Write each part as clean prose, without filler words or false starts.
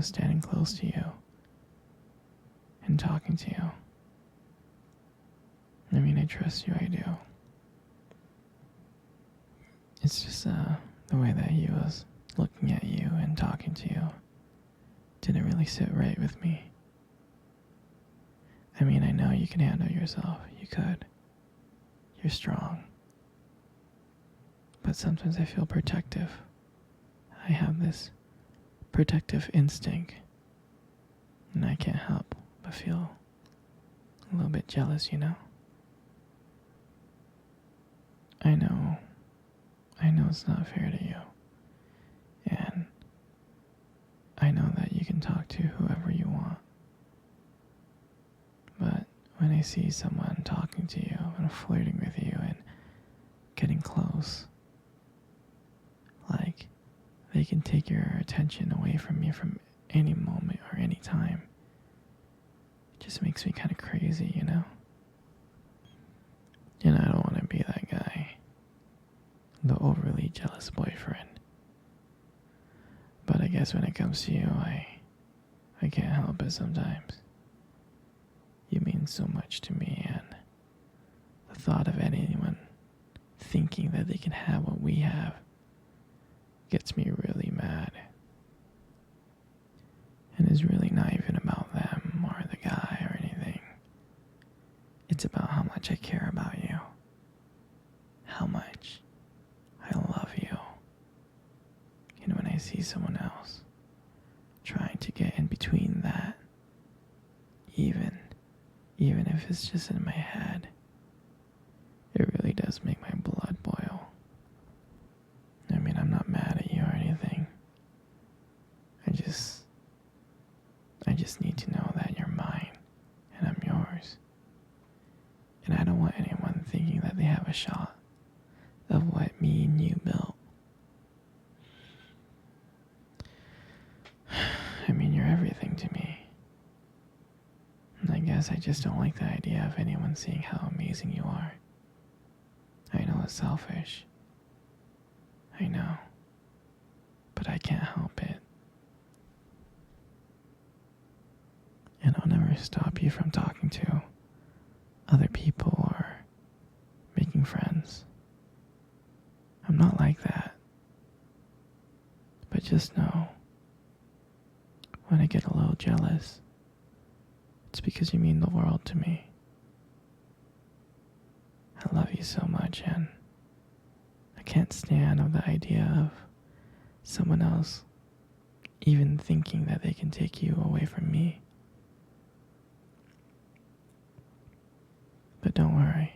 was standing close to you and talking to you. I mean, I trust you, I do. It's just the way that he was looking at you and talking to you didn't really sit right with me. I mean, I know you can handle yourself. You could. You're strong. But sometimes I feel protective. I have this protective instinct. And I can't help but feel a little bit jealous, you know? I know it's not fair to you. And I know that you can talk to whoever you want. But when I see someone talking to you and flirting with you and getting close, like they can take your attention away from you from any moment or any time, it just makes me kind of crazy, you know? And I don't want to be that guy, the overly jealous boyfriend. But I guess when it comes to you, I can't help it sometimes. You mean so much to me, and the thought of anyone thinking that they can have what we have gets me really mad. And it's really not even about them or the guy or anything. It's about how much I care about you. How much I love you. And when I see someone else trying to get in between that, even if it's just in my head, it really does make my blood boil. I mean, I'm not mad at you or anything. I just need to know that you're mine and I'm yours. And I don't want anyone thinking that they have a shot of what me and you built. I mean, you're everything to me. And I guess I just don't like the idea of anyone seeing how amazing you are. I know it's selfish. I know. But I can't help it. And I'll never stop you from talking to other people or making friends. I'm not like that. But just know, when I get a little jealous, it's because you mean the world to me. I love you so much, and I can't stand of the idea of someone else even thinking that they can take you away from me. But don't worry,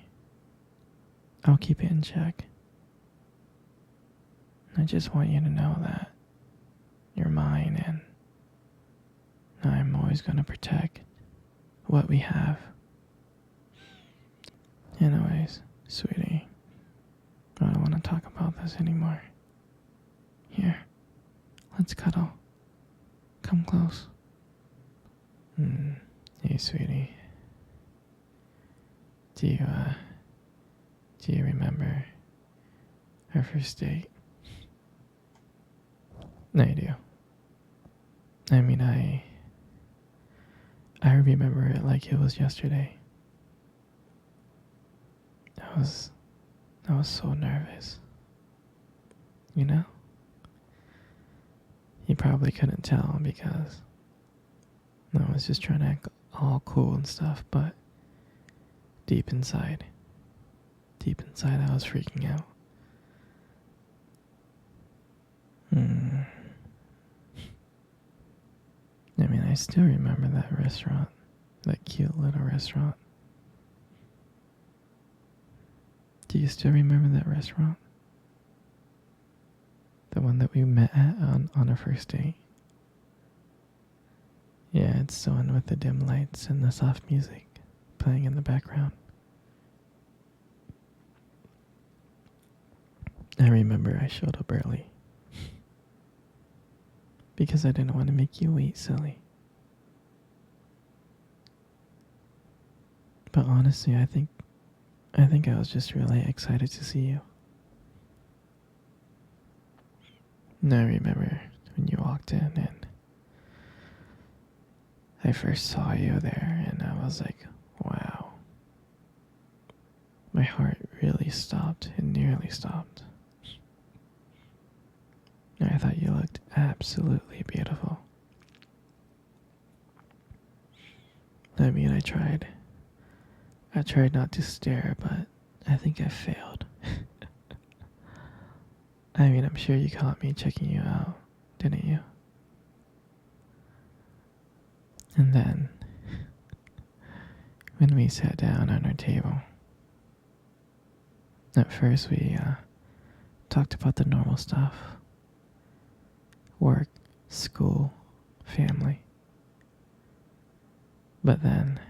I'll keep it in check. I just want you to know that you're mine, and I'm always going to protect what we have. Anyways, sweetie, I don't want to talk about this anymore. Here, let's cuddle. Come close. Hey, sweetie. Do you remember our first date? I do. I mean, I remember it like it was yesterday. I was so nervous. You know? You probably couldn't tell because I was just trying to act all cool and stuff, but deep inside I was freaking out. I mean, I still remember that restaurant, that cute little restaurant. Do you still remember that restaurant? The one that we met at on our first date? Yeah, it's the one with the dim lights and the soft music playing in the background. I remember I showed up early. Because I didn't want to make you wait, silly. But honestly, I think I was just really excited to see you. And I remember when you walked in and I first saw you there, and I was like, wow. My heart really stopped. It nearly stopped. I thought you looked absolutely beautiful. I mean, I tried. I tried not to stare, but I think I failed. I mean, I'm sure you caught me checking you out, didn't you? And then, when we sat down on our table, at first we talked about the normal stuff: work, school, family. But then,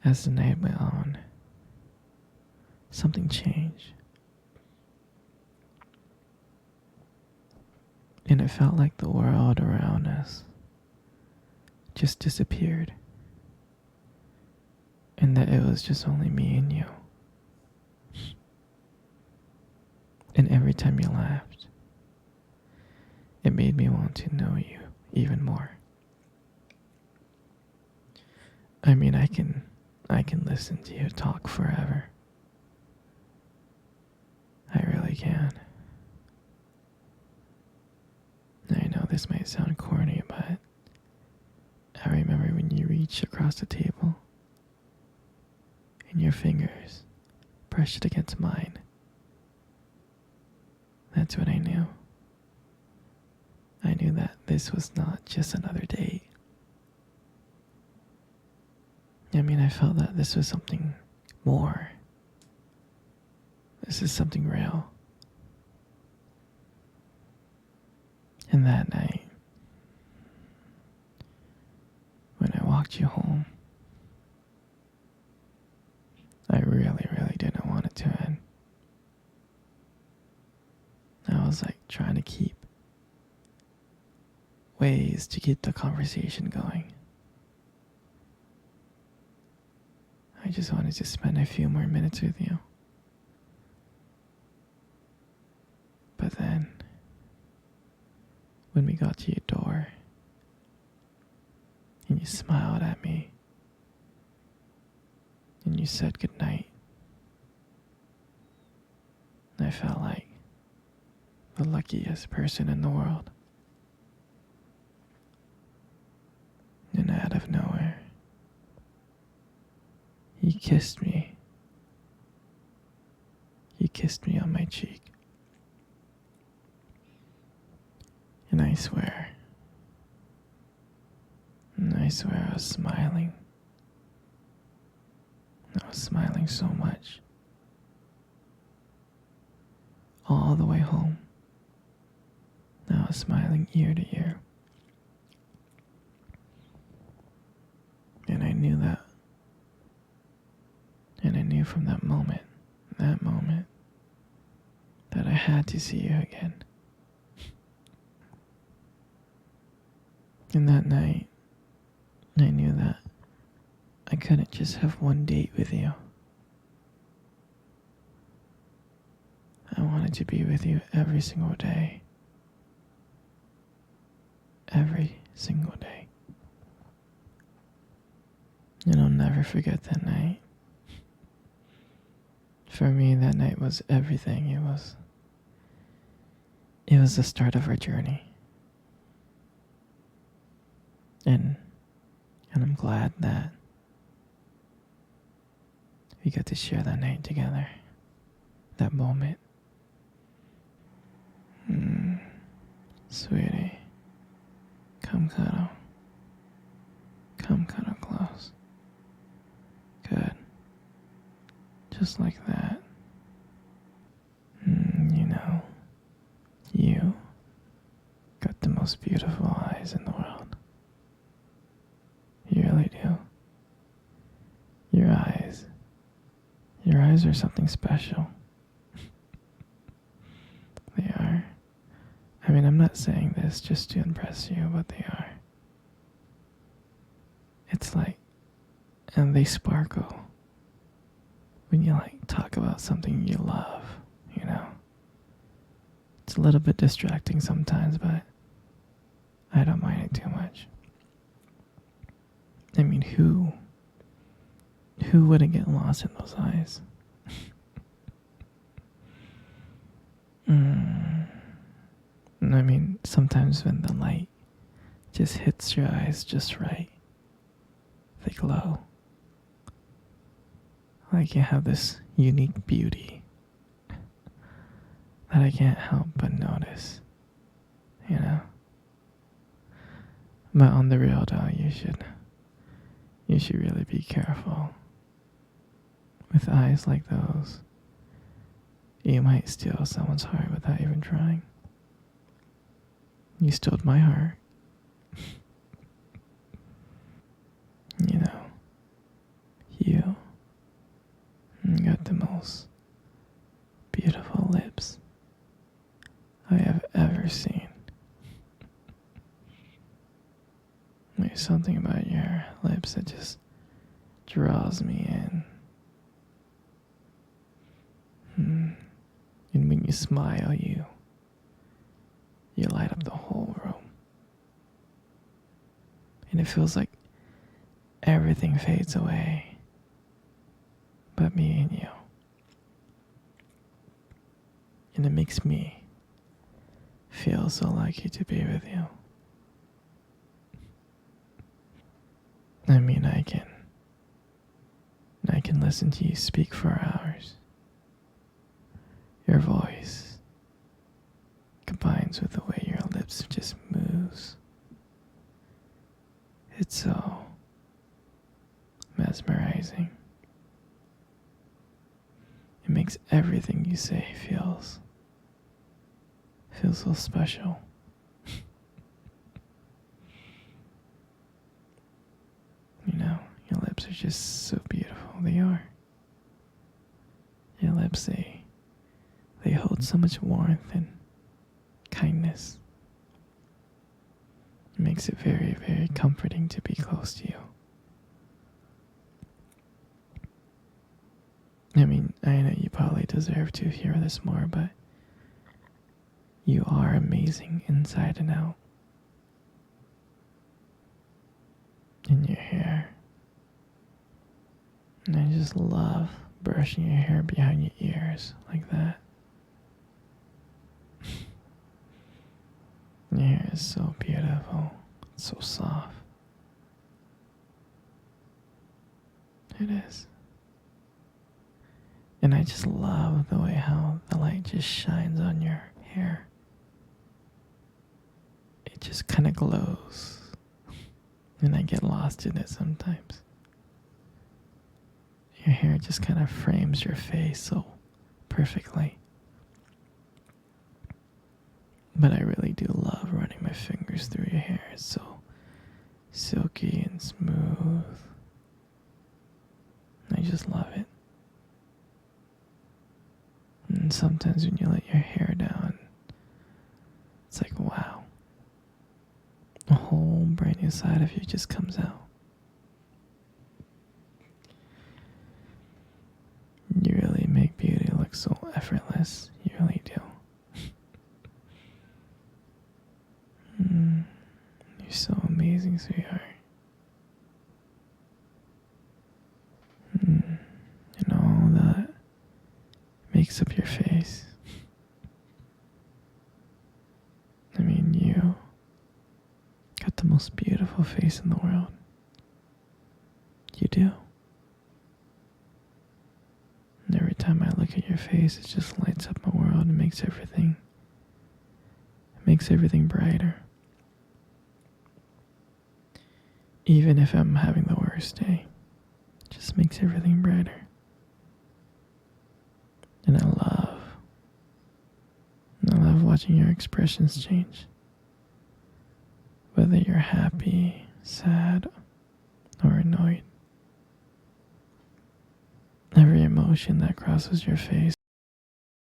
as the night went on, something changed. And it felt like the world around us just disappeared. And that it was just only me and you. And every time you laughed, it made me want to know you even more. I mean, I can listen to you talk forever. I really can. I know this might sound corny, but I remember when you reached across the table and your fingers brushed against mine. That's when I knew. I knew that this was not just another date. I mean, I felt that this was something more. This is something real. And that night, when I walked you home, I really, really didn't want it to end. I was like trying to keep ways to get the conversation going. I just wanted to spend a few more minutes with you. But then, when we got to your door, and you smiled at me, and you said goodnight, I felt like the luckiest person in the world. And out of nowhere, you kissed me. You kissed me on my cheek. And I swear I was smiling. I was smiling so much. All the way home. I was smiling ear to ear. And I knew that. And I knew from that moment, that I had to see you again. And that night, I knew that I couldn't just have one date with you. I wanted to be with you every single day. Every single day. And I'll never forget that night. For me, that night was everything. It was the start of our journey. And I'm glad that we got to share that night together. That moment. Sweetie, come cuddle. Come cuddle close. Good. Just like that. You know, you got the most beautiful eyes in the world. You really do. Your eyes are something special. They are. I mean, I'm not saying this just to impress you, but they are. It's like, and they sparkle when you talk about something you love, you know. It's a little bit distracting sometimes, but I don't mind it too much. mean, who wouldn't get lost in those eyes? mm. I mean, sometimes when the light just hits your eyes just right, they glow. Like you have this unique beauty that I can't help but notice, you know? But on the real though, you should really be careful. With eyes like those, you might steal someone's heart without even trying. You stole my heart. You know, you got the most beautiful lips I have ever seen. There's something about your lips that just draws me in. And when you smile, you light up the whole room. And it feels like everything fades away but me and you. And it makes me feel so lucky to be with you. I mean, I can listen to you speak for hours. Your voice combines with the way your lips just moves. It's so mesmerizing. It makes everything you say feels so special. You know, your lips are just so beautiful. They are. Your lips, they hold so much warmth and kindness. It makes it very, very comforting to be close to you. I mean, I know you probably deserve to hear this more, but you are amazing inside and out. And your hair. And I just love brushing your hair behind your ears like that. Your hair is so beautiful. It's so soft. It is. And I just love the way how the light just shines on your hair. It just kind of glows. And I get lost in it sometimes. Your hair just kind of frames your face so perfectly. But I really do love running my fingers through your hair. It's so silky and smooth. I just love it. And sometimes when you let your hair down, it's like, wow. A whole brand new side of you just comes out. You really make beauty look so effortless. You really do. You're so amazing, sweetheart. And all that makes up your face. I mean, you got the most beautiful face in the world. You do. And every time I look at your face, it just lights up my world and makes everything brighter. Even if I'm having the worst day, it just makes everything brighter. And I love watching your expressions change. Whether you're happy, sad, or annoyed. Every emotion that crosses your face